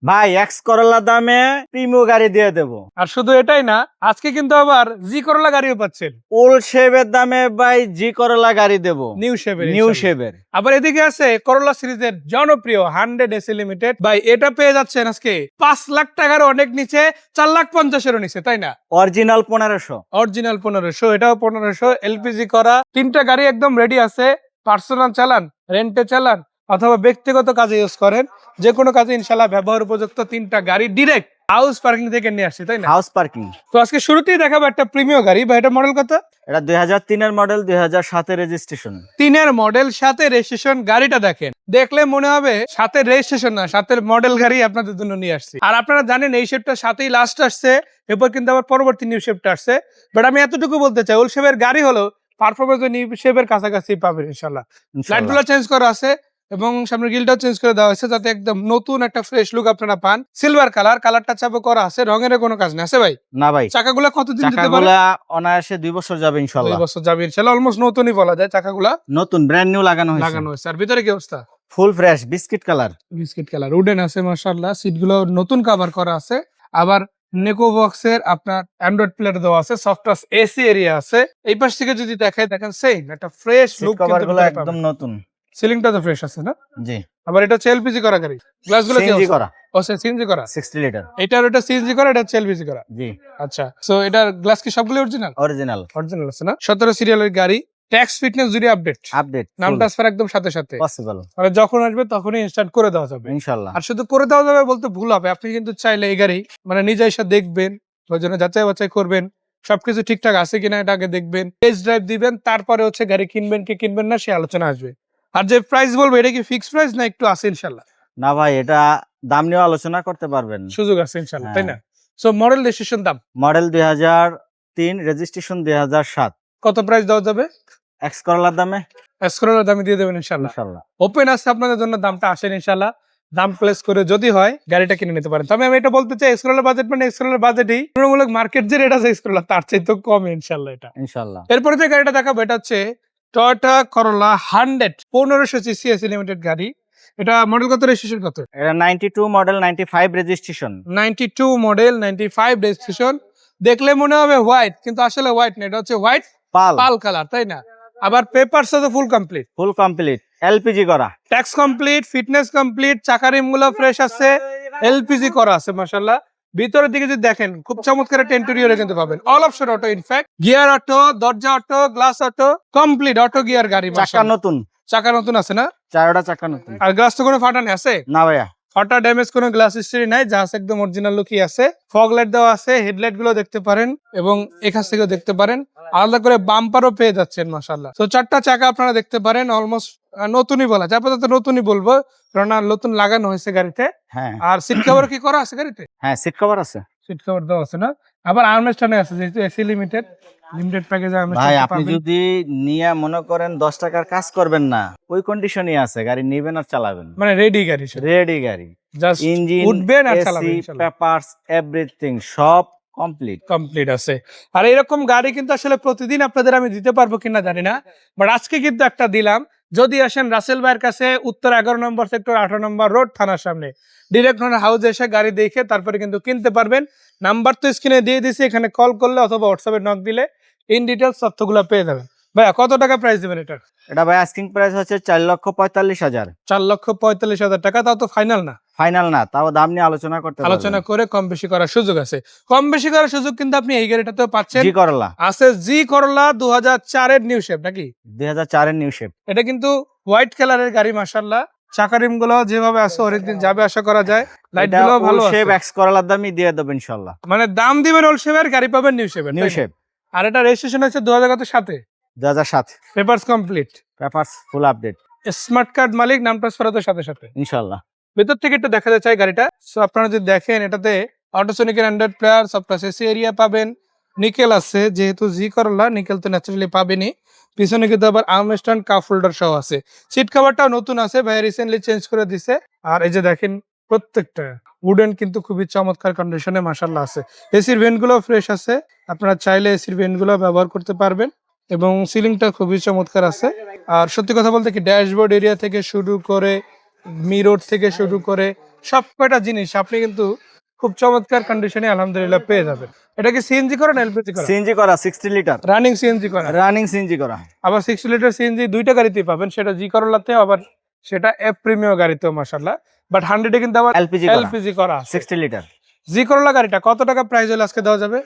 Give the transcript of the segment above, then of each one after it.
ভাই X Corolla দামে Premio গাড়ি দিয়ে দেবো। আর শুধু এটাই না, আজকে কিন্তু আবার জি করলা গাড়িও পাচ্ছেন ওল শেভের দামে ভাই জি করলা গাড়ি দেবো, নিউ শেপের। নিউ শেভের। আবার এদিকে আছে করলা সিরিজের জনপ্রিয় 100 এসি লিমিটেড। ভাই এটা পেয়ে যাচ্ছেন আজকে 5 লাখ টাকার অনেক নিচে, 4,50,000-এরও নিচে, তাই না? অরিজিনাল 1500। অরিজিনাল 1500, এটাও 1500, এলপিজি করা। তিনটা গাড়ি একদম রেডি আছে। পার্সোনাল চালান, রেন্টে চালান অথবা ব্যক্তিগত কাজে ইউজ করেন, যে কোনো কাজে ইনশাল্লাহ ব্যবহার উপযুক্ত তিনটা গাড়ি ডিরেক্ট হাউস পার্কিং থেকে নিয়ে আসছে, তাই না? House parking. তো আজকে শুরুতেই দেখাবো একটা প্রিমিয়াম গাড়ি। ভাই এটা মডেল কত? এটা 2003 এর মডেল, 2007 এর রেজিস্ট্রেশন। 3-এর মডেল, 7-এর রেজিস্ট্রেশন। গাড়িটা দেখেন, দেখলে মনে হবে 7-এর রেজিস্ট্রেশন না, 7-এর মডেল গাড়ি আপনাদের জন্য নিয়ে আসছি। আর আপনারা জানেন এই শেপটা 7-এই লাস্ট আসছে, এরপর কিন্তু আবার পরবর্তী নিউ শেপটা আসছে। বাট আমি এতটুকু বলতে চাই, ওল্ড শেপের গাড়ি হলো পারফরমেন্স নিউ শেপের কাছাকাছি পাবেন ইনশাল্লাহ। লাইটগুলো চেঞ্জ করা আছে এবং সামনের গ্রিলটাও চেঞ্জ করে দেওয়া হয়েছে, যাতে একদম নতুন একটা ফ্রেশ লুক আপনারা পান। সিলভার কালারটা চাপও করা আছে, রঙের কোনো কাজ নেই আছে ভাই। না ভাই, চাকাগুলো কতদিন দিতে পারে? চাকাগুলা অনায়াসে 2 বছর যাবে 2 ইনশাআল্লাহ। বছর যাবে ইনশাআল্লাহ, অলমোস্ট নতুনই বলা যায়। চাকাগুলা নতুন ব্র্যান্ড নিউ লাগানো লাগানো হয়েছে। হয়েছে। আর ভিতরে কি অবস্থা? Full fresh biscuit colour. Biscuit colour, wooden আছে মাশাআল্লাহ। সিটগুলো নতুন কভার করা আছে। আবার নেকো বক্সের আপনার অ্যান্ড্রয়েড প্লেট দেওয়া আছে, সফট টাচ এসি এরিয়া আছে। এই পাশ থেকে যদি দেখাই, দেখেন সেম একটা ফ্রেশ সিট লুক কভারগুলো কিন্তু একদম নতুন। সিলিংটা তো ফ্রেশ আছে না? জি। আবার এটা হচ্ছে এলপিজি করা গাড়ি। গ্লাসগুলো কি সিএনজি করা। ও সিএনজি করা। 60 লিটার। এটার ওটা সিএনজি করা, এটা হচ্ছে এলপিজি করা। জি। আচ্ছা, সো এটার গ্লাস কি সবগুলো অরিজিনাল? অরিজিনাল। অরিজিনাল আছে না? 17 সিরিয়ালের গাড়ি। ট্যাক্স ফিটনেস জুড়ে আপডেট। নাম ট্রান্সফার একদম সাথে সাথে পসিবল। মানে যখন আসবে তখনই ইনস্ট্যান্ট করে দেওয়া যাবে ইনশাআল্লাহ। আর শুধু করে দেওয়া যাবে বলতে ভুল হবে, আপনি কিন্তু চাইলে এই গাড়ি মানে নিজে এসে দেখবেন, ওই জন্য যাচাই বাছাই করবেন সবকিছু ঠিকঠাক আছে কিনা, এটা আগে দেখবেন, টেস্ট ড্রাইভ দিবেন, তারপরে হচ্ছে গাড়ি কিনবেন কি কিনবেন না সে আলোচনা আসবে। আর যে প্রাইস বলবো এটা কি ফিক্সড প্রাইস না একটু আছে ইনশাল্লাহ? না ভাই, এটা দাম নিয়ে আলোচনা করতে পারবেন, সুযোগ আছে ইনশাল্লাহ, তাই না? সো মডেল রেজিস্ট্রেশন দাম মডেল 2003, রেজিস্ট্রেশন 2007। কত প্রাইস দেওয়া যাবে? এক্স করলার দামে এসকোরের দামে দিয়ে দেবেন ইনশাল্লাহ। ইনশাআল্লাহ। ওপেন আছে আপনাদের জন্য, দামটা আসেন ইনশাল্লাহ। দাম প্লেস করে যদি হয় গাড়িটা কিনে নিতে পারেন। তবে আমি এটা বলতে চাই, এসকোরের বাজেট মানে এসকোরের বাজেটই তুলনামূলক মার্কেট যে রেট আছে এসকোরের তার চাইতে তো কম ইনশাল্লাহ এটা। ইনশাআল্লাহ। এরপরে যে গাড়িটা দেখাবো এটা হচ্ছে টয়োটা করোলা 100 1500 সিসি এসি লিমিটেড গাড়ি। এটা মডেল কত, রেজিস্ট্রেশন কত? এটা 92 মডেল, 95 রেজিস্ট্রেশন। 92 model, 95 registration. দেখলে মনে হবে হোয়াইট, কিন্তু আসলে হোয়াইট না, এটা হচ্ছে হোয়াইট পাল কালার, তাই না? আবার পেপারস তো full complete. Full complete, LPG করা। ট্যাক্স কমপ্লিট, ফিটনেস কমপ্লিট, চাকা রিমগুলো ফ্রেশ আছে, এলপিজি করা আছে মাশাআল্লাহ। ভিতরের দিকে যদি দেখেন খুব চমৎকার একটা ইন্টেরিয়রে কিন্তু পাবেন, all option auto, in fact gear auto, দরজা auto, glass auto, complete auto gear গাড়ি। চাকা নতুন, চাকা নতুন আছে না? চারটা চাকা নতুন। আর গ্লাস তো কোনো ফাটা নেই আছে? না ভাইয়া, ফাটা ড্যামেজ কোনো গ্লাস হিস্টরি নাই, যা আছে একদম অরিজিনাল লুকই আছে। ফগ লাইট দেওয়া আছে, হেডলাইট গুলো দেখতে পারেন এবং এখান থেকেও দেখতে পারেন। আলাদা করে বাম্পারও পেয়ে যাচ্ছেন মাশাআল্লাহ। তো 4টা চাকা আপনারা দেখতে পারেন, অলমোস্ট নতুনই বলা যায়, আপাতত নতুনই বলবো কারণ নতুন লাগানো হয়েছে গাড়িতে। হ্যাঁ। আর সিট কভার কি করা আছে গাড়িতে? হ্যাঁ, সিট কভার আছে। সিট কভার দেওয়া আছে না? আবার আর্মরেস্টনে আছে, যেহেতু এসি লিমিটেড প্যাকেজে ভাই আপনি যদি নিয়ে মনে করেন 10 টাকার কাজ করবেন না, ওই কন্ডিশনই আছে, গাড়ি নেবেন আর চালাবেন, মানে রেডি গাড়ি, রেডি গাড়ি। জাস্ট ইঞ্জিন, উঠবেন আর চালাবেন এসি, ইনশাআল্লাহ। পেপারস, এভরিথিং সব কমপ্লিট আছে। আর এরকম গাড়ি কিন্তু আসলে প্রতিদিন আপনাদের আমি দিতে পারবো কিনা জানি না, বাট আজকে কিন্তু একটা দিলাম। যদি আসেন রাসেল ভাইয়ের কাছে, উত্তর 11 নম্বর সেক্টর, 18 নম্বর রোড, থানার সামনে, ডিরেক্ট ওনার হাউসে এসে গাড়ি দেখে তারপরে কিন্তু কিনতে পারবেন। নাম্বার তো স্ক্রিনে দিয়ে দিছি, এখানে কল করলে অথবা হোয়াটসঅ্যাপে নক দিলে ইন ডিটেলস তথ্যগুলো পেয়ে যাবেন। ভাইয়া কত টাকা প্রাইস দিবেন এটা? এটা ভাই আস্কিং প্রাইস হচ্ছে 4,45,000। 4,45,000 টাকা, তাও তো ফাইনাল না? ফাইনাল না, তাও দাম নিয়ে আলোচনা করতে পারবেন। আলোচনা করে কম বেশি করার সুযোগ আছে। কম বেশি করার সুযোগ কিন্তু আপনি এই গাড়িটাতেও পাচ্ছেন। জি করলা আছে, জি করলা 2004 এর নিউ শেপ নাকি? 2004 এর নিউ শেপ। এটা কিন্তু হোয়াইট কালারের গাড়ি মাশাআল্লাহ। চাকা রিম গুলো যেভাবে আছে অনেকদিন যাবে আশা করা যায়। লাইট গুলো ভালো আছে। শেপ এক্স করলার দামই দিয়ে দেব ইনশাআল্লাহ। মানে দাম দিবেন ওল্ড শেপের, গাড়ি পাবেন নিউ শেপের। New shape. আর এটা রেজিস্ট্রেশন হচ্ছে 2007 এ। 2007। Papers complete, papers full update. Smart card মালিক, নাম ট্রান্সফার হতে সাথে সাথে ইনশাআল্লাহ। ভিতর থেকে একটু দেখাতে চাই গাড়িটা। সো আপনারা যদি দেখেন, এটাতে অটোসোনিকের Android player, software AC area পাবেন, নিকেল আছে, যেহেতু জি করলা নিকেল তো ন্যাচারালি পাবেনই। পিছনে কিন্তু আবার আর্মরেস্ট কাপ হোল্ডার সহ আছে। সিট কভারটাও নতুন আছে, ভাই রিসেন্টলি চেঞ্জ করে দিছে। আর এই যে দেখেন প্রত্যেকটা উডেন কিন্তু খুবই চমৎকার কন্ডিশনে মাশাআল্লাহ আছে। এসির ভেন্ট গুলো ফ্রেশ আছে, আপনারা চাইলে এসির ভেন্ট গুলো ব্যবহার করতে পারবেন এবং সিলিংটা খুবই চমৎকার আছে। আর সত্যি কথা বলতে কি, ড্যাশবোর্ড এরিয়া থেকে শুরু করে, মিরর থেকে শুরু করে সব কয়টা জিনিস আপনি কিন্তু খুব চমৎকার কন্ডিশনে আলহামদুলিল্লাহ পেয়ে যাবেন। এটা কি সিএনজি করা না এলপিজি করা? সিএনজি করা 60 লিটার, রানিং সিএনজি করা। রানিং সিএনজি করা। আবার 60 লিটার সিএনজি দুইটা গাড়িতেই পাবেন, সেটা জি করলাতে আবার সেটা এফ প্রিমিয়াম গাড়িতেও মাশাআল্লাহ। বাট 100 এ কিন্তু আবার এলপিজি করা এলপিজি করা আছে। 60 লিটার। জি করলা গাড়িটা কত টাকা প্রাইস হলে আজকে দেওয়া যাবে?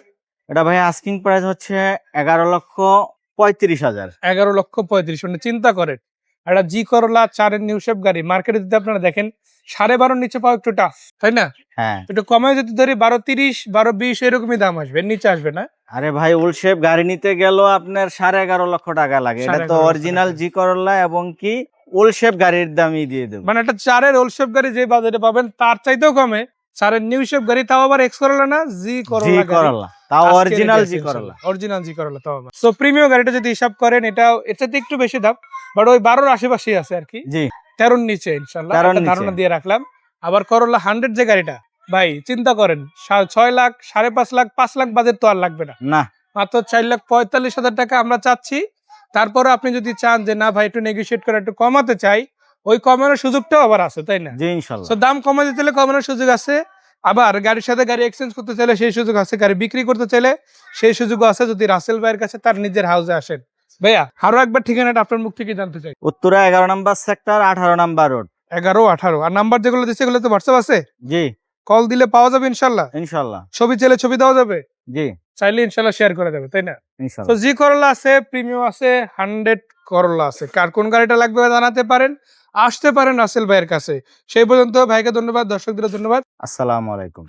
এটা ভাই আস্কিং প্রাইস হচ্ছে 11,35,000। 11,35,000। মানে চিন্তা করেন একটা জি করলা 4 এর নিউ শেপ গাড়ি মার্কেটে যদি আপনারা দেখেন 12.5 নিচে পাওয়া একটু টাফ, তাই না? হ্যাঁ। একটু কমে যদি ধরি 12,30 12,20 এরকমই দাম আসবে, এর নিচে আসবে না। আরে ভাই ওল শেপ গাড়ি নিতে গেল আপনার 11.5 লক্ষ টাকা লাগে। এটা তো 11.5 অরিজিনাল টাকা। জি করলা এবং কি ওল শেপ গাড়ির দামই দিয়ে দেব। মানে একটা 4 এর ওল্ড শেপ গাড়ি যে বাজেটে পাবেন তার চাইতেও কমে 4 এর নিউ শেপ গাড়ি, তাও আবার এক্স করলা না, জি জি করলা গাড়ি। করলা, তাও অরিজিনাল জি করলা। অরিজিনাল জি করলা তাও আবার। সো প্রিমিয়াম গাড়িটা যদি হিসাব করেন এটাও এর চাইতে একটু বেশি দাম, বাট ওই 12 এর আশেপাশেই আছে আর কি। জি 13 এর নিচে ইনশাআল্লাহ 13 একটা নিচে। ধারণা দিয়ে রাখলাম। আবার করলা 100 যে গাড়িটা ভাই চিন্তা করেন 6 লাখ 5.5 লাখ 5 লাখ বাজেট তো আর লাগবে না, না মাত্র 4,45,000 টাকা আমরা চাচ্ছি। তারপরে আপনি যদি চান যে না ভাই একটু নেগোশিয়েট করে একটু কমাতে চাই, ওই কমানোর সুযোগটাও আবার আছে, তাই না? জি ইনশাআল্লাহ। সো দাম কমাতে চাইলে কমানোর সুযোগ আছে, আবার গাড়ির সাথে গাড়ি এক্সচেঞ্জ করতে চাইলে সেই সুযোগ আছে, গাড়ি বিক্রি করতে চাইলে সেই সুযোগও আছে যদি রাসেল ভাইয়ের কাছে তার নিজের হাউসে আসেন। ভাইয়া আরো একবার ঠিকানাটা আপনার মুখ থেকে জানতে চাই। উত্তরা 11 নম্বর সেক্টর 18 নম্বর রোড। 11 18 আর নাম্বার যেগুলো দিচ্ছে এগুলো তো হোয়াটসঅ্যাপ আছে, জি কল দিলে পাওয়া যাবে ইনশাল্লাহ। ইনশাআল্লাহ। ছবি চাইলে ছবি দেওয়া যাবে, জি চাইলে ইনশাল্লাহ শেয়ার করে দেবে, তাই না? তো ইনশাআল্লাহ। জি করলা আছে, প্রিমিয়াম আছে, 100 করলা আছে। কার কোন গাড়িটা লাগবে জানাতে পারেন, আসতে পারেন রাসেল ভাইয়ের কাছে। সেই পর্যন্ত ভাইকে ধন্যবাদ, দর্শকদের ধন্যবাদ। আসসালামু আলাইকুম।